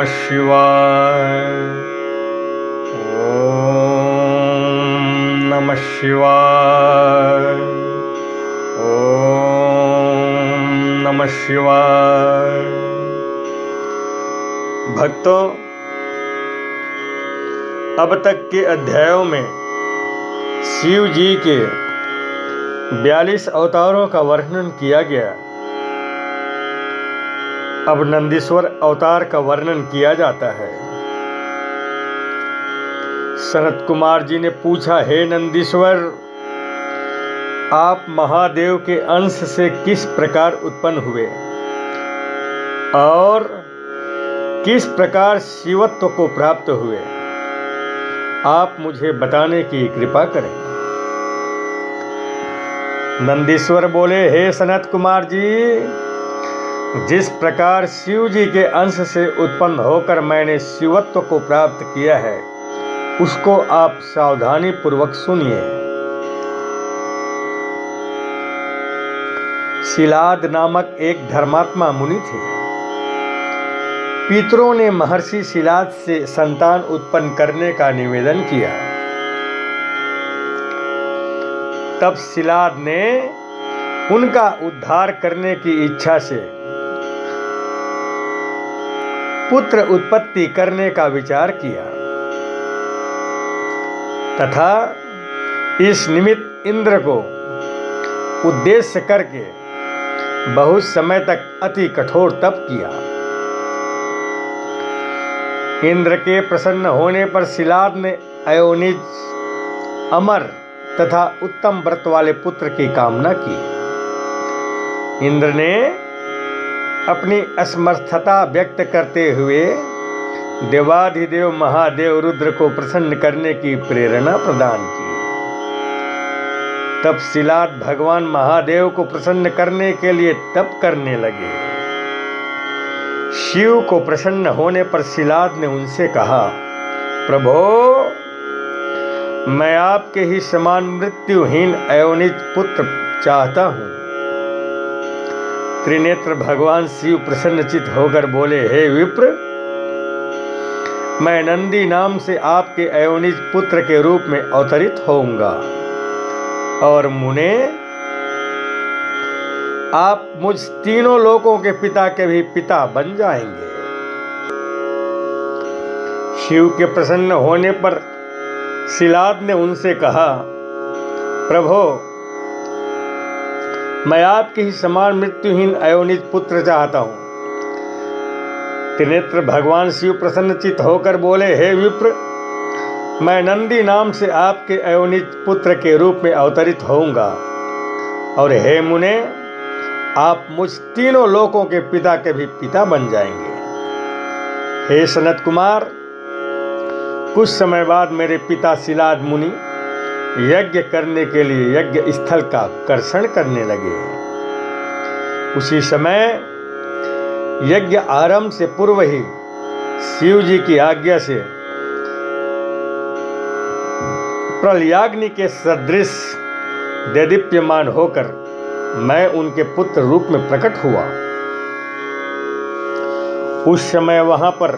नमः शिवाय। ओम नमः शिवाय। ओम नमः शिवाय। भक्तों, अब तक के अध्यायों में शिव जी के 42 अवतारों का वर्णन किया गया। अब नंदीश्वर अवतार का वर्णन किया जाता है। सनत कुमार जी ने पूछा, हे नंदीश्वर, आप महादेव के अंश से किस प्रकार उत्पन्न हुए और किस प्रकार शिवत्व को प्राप्त हुए, आप मुझे बताने की कृपा करें। नंदीश्वर बोले, हे सनत कुमार जी, जिस प्रकार शिव जी के अंश से उत्पन्न होकर मैंने शिवत्व को प्राप्त किया है, उसको आप सावधानी पूर्वक सुनिए। शिलाद नामक एक धर्मात्मा मुनि थे। पितरों ने महर्षि शिलाद से संतान उत्पन्न करने का निवेदन किया। तब शिलाद ने उनका उद्धार करने की इच्छा से पुत्र उत्पत्ति करने का विचार किया तथा इस निमित्त इंद्र को उद्देश्य करके बहुत समय तक अति कठोर तप किया। इंद्र के प्रसन्न होने पर शिलाद ने अयोनिज, अमर तथा उत्तम व्रत वाले पुत्र की कामना की। इंद्र ने अपनी असमर्थता व्यक्त करते हुए देवाधिदेव महादेव रुद्र को प्रसन्न करने की प्रेरणा प्रदान की। तब शिलाद भगवान महादेव को प्रसन्न करने के लिए तप करने लगे। शिव को प्रसन्न होने पर शिलाद ने उनसे कहा, प्रभो, मैं आपके ही समान मृत्युहीन अयोनिज पुत्र चाहता हूँ। त्रिनेत्र भगवान शिव प्रसन्नचित होकर बोले, हे विप्र, मैं नंदी नाम से आपके अयोनिज पुत्र के रूप में अवतरित होऊंगा और मुने, आप मुझ तीनों लोकों के पिता के भी पिता बन जाएंगे। शिव के प्रसन्न होने पर शिलाद ने उनसे कहा, प्रभो, मैं आपके ही समान मृत्युहीन अयोनिज पुत्र चाहता हूँ। त्रिनेत्र भगवान शिव प्रसन्नचित होकर बोले, हे विप्र, मैं नंदी नाम से आपके अयोनिज पुत्र के रूप में अवतरित होऊंगा और हे मुने, आप मुझ तीनों लोकों के पिता के भी पिता बन जाएंगे। हे सनत कुमार, कुछ समय बाद मेरे पिता शिलाद मुनि यज्ञ करने के लिए यज्ञ स्थल का कर्षण करने लगे। उसी समय यज्ञ आरंभ से पूर्व ही शिव जी की आज्ञा से प्रलयाग्नि के सदृश देदीप्यमान होकर मैं उनके पुत्र रूप में प्रकट हुआ। उस समय वहां पर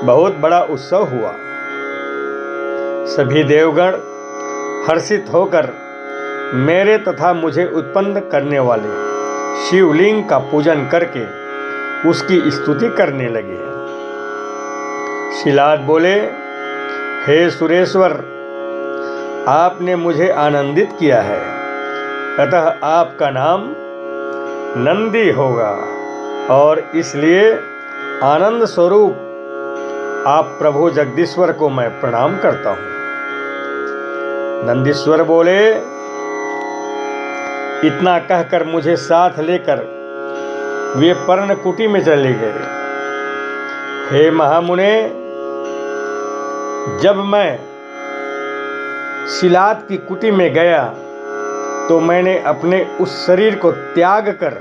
बहुत बड़ा उत्सव हुआ। सभी देवगण हर्षित होकर मेरे तथा मुझे उत्पन्न करने वाले शिवलिंग का पूजन करके उसकी स्तुति करने लगे। शिलाद बोले, हे सुरेश्वर, आपने मुझे आनंदित किया है, अतः आपका नाम नंदी होगा और इसलिए आनंद स्वरूप आप प्रभु जगदीश्वर को मैं प्रणाम करता हूँ। नंदीश्वर बोले, इतना कहकर मुझे साथ लेकर वे पर्णकुटी में चले गए। हे महामुने, जब मैं शिलाद की कुटी में गया तो मैंने अपने उस शरीर को त्याग कर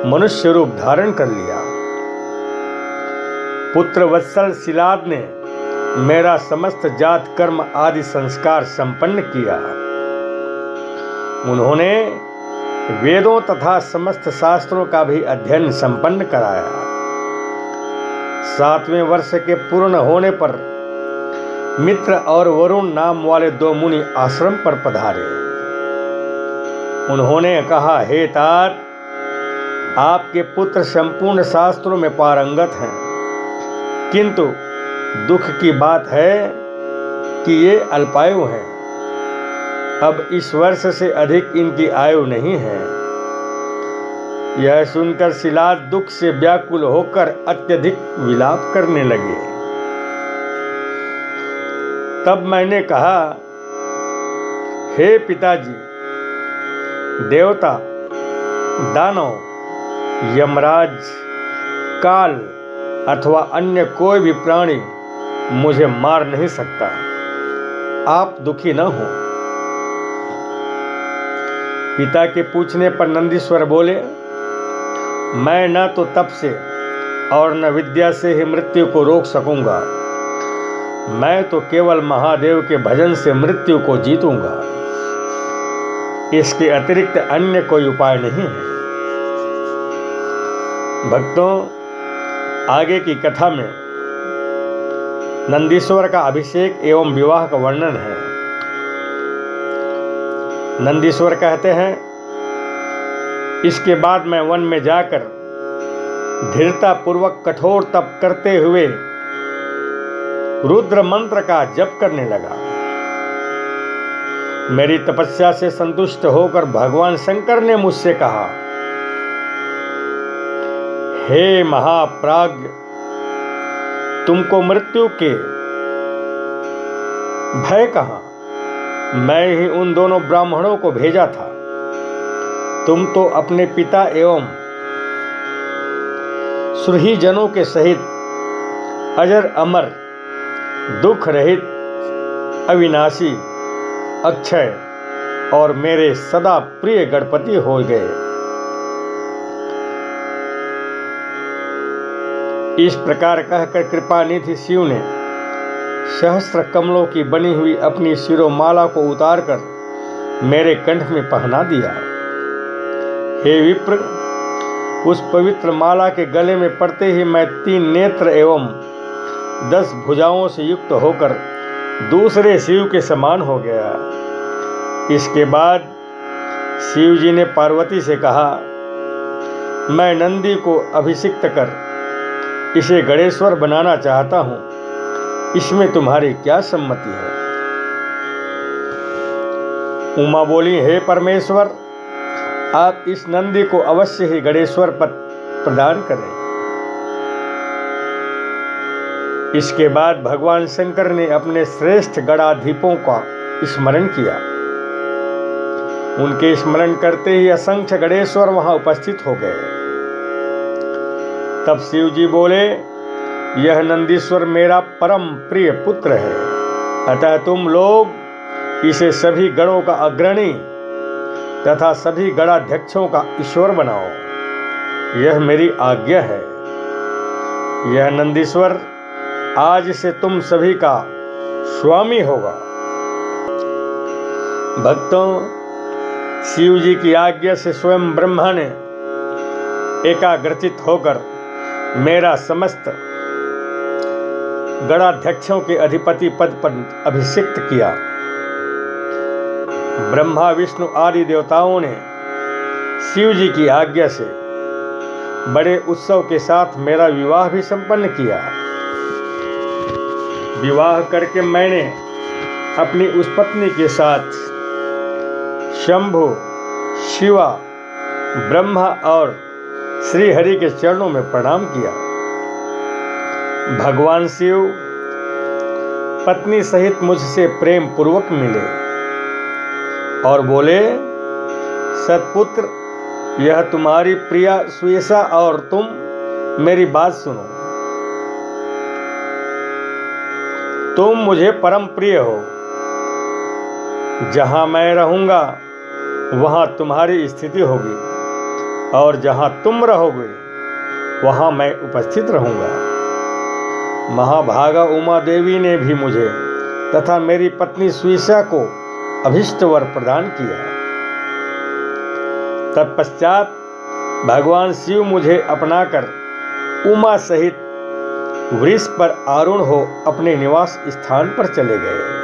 मनुष्य रूप धारण कर लिया। पुत्र वत्सल शिलाद ने मेरा समस्त जात कर्म आदि संस्कार संपन्न किया। उन्होंने वेदों तथा समस्त शास्त्रों का भी अध्ययन संपन्न कराया। 7वें वर्ष के पूर्ण होने पर मित्र और वरुण नाम वाले 2 मुनि आश्रम पर पधारे। उन्होंने कहा, हे तात, आपके पुत्र संपूर्ण शास्त्रों में पारंगत हैं, किंतु दुख की बात है कि ये अल्पायु हैं। अब इस वर्ष से अधिक इनकी आयु नहीं है। यह सुनकर शिलाद दुख से व्याकुल होकर अत्यधिक विलाप करने लगे। तब मैंने कहा, हे पिताजी, देवता, दानव, यमराज, काल अथवा अन्य कोई भी प्राणी मुझे मार नहीं सकता। आप दुखी न हो। पिता के पूछने पर नंदीश्वर बोले, मैं न तो तप से और न विद्या से ही मृत्यु को रोक सकूंगा। मैं तो केवल महादेव के भजन से मृत्यु को जीतूंगा। इसके अतिरिक्त अन्य कोई उपाय नहीं है। भक्तों, आगे की कथा में नंदीश्वर का अभिषेक एवं विवाह का वर्णन है। नंदीश्वर कहते हैं, इसके बाद मैं वन में जाकर धीरता पूर्वक कठोर तप करते हुए रुद्र मंत्र का जप करने लगा। मेरी तपस्या से संतुष्ट होकर भगवान शंकर ने मुझसे कहा, हे महाप्राज्ञ, तुमको मृत्यु के भय कहाँ? मैं ही उन दोनों ब्राह्मणों को भेजा था। तुम तो अपने पिता एवं सुरहीजनों के सहित अजर अमर, दुख रहित, अविनाशी, अक्षय और मेरे सदा प्रिय गणपति हो गए। इस प्रकार कहकर कृपानिधि शिव ने सहस्त्र कमलों की बनी हुई अपनी शिरोमाला को उतारकर मेरे कंठ में पहना दिया। हे विप्र, उस पवित्र माला के गले में पड़ते ही मैं 3 नेत्र एवं 10 भुजाओं से युक्त होकर दूसरे शिव के समान हो गया। इसके बाद शिव जी ने पार्वती से कहा, मैं नंदी को अभिषिक्त कर इसे गणेश्वर बनाना चाहता हूं। इसमें तुम्हारी क्या सम्मति है? उमा बोली, हे परमेश्वर, आप इस नंदी को अवश्य ही गणेश्वर पद प्रदान करें। इसके बाद भगवान शंकर ने अपने श्रेष्ठ गणाधीपों का स्मरण किया। उनके स्मरण करते ही असंख्य गणेश्वर वहां उपस्थित हो गए। तब शिव जी बोले, यह नंदीश्वर मेरा परम प्रिय पुत्र है, अतः तुम लोग इसे सभी गणों का अग्रणी तथा सभी गणाध्यक्षों का ईश्वर बनाओ। यह मेरी आज्ञा है। यह नंदीश्वर आज से तुम सभी का स्वामी होगा। भक्तों, शिव जी की आज्ञा से स्वयं ब्रह्मा ने एकाग्रचित होकर मेरा समस्त गणाध्यक्षों के अधिपति पद पर अभिषिक्त किया। ब्रह्मा, विष्णु आदि देवताओं ने शिव जी की आज्ञा से बड़े उत्सव के साथ मेरा विवाह भी संपन्न किया। विवाह करके मैंने अपनी उस पत्नी के साथ शंभु, शिवा, ब्रह्मा और श्री हरि के चरणों में प्रणाम किया। भगवान शिव पत्नी सहित मुझसे प्रेम पूर्वक मिले और बोले, सत्पुत्र, यह तुम्हारी प्रिया सुयसा और तुम मेरी बात सुनो। तुम मुझे परम प्रिय हो। जहां मैं रहूंगा वहां तुम्हारी स्थिति होगी और जहां तुम रहोगे वहां मैं उपस्थित रहूंगा। महाभागा उमा देवी ने भी मुझे तथा मेरी पत्नी सुयसा को अभिष्ट वर प्रदान किया। तत्पश्चात भगवान शिव मुझे अपनाकर उमा सहित वृक्ष पर आरूढ़ हो अपने निवास स्थान पर चले गए।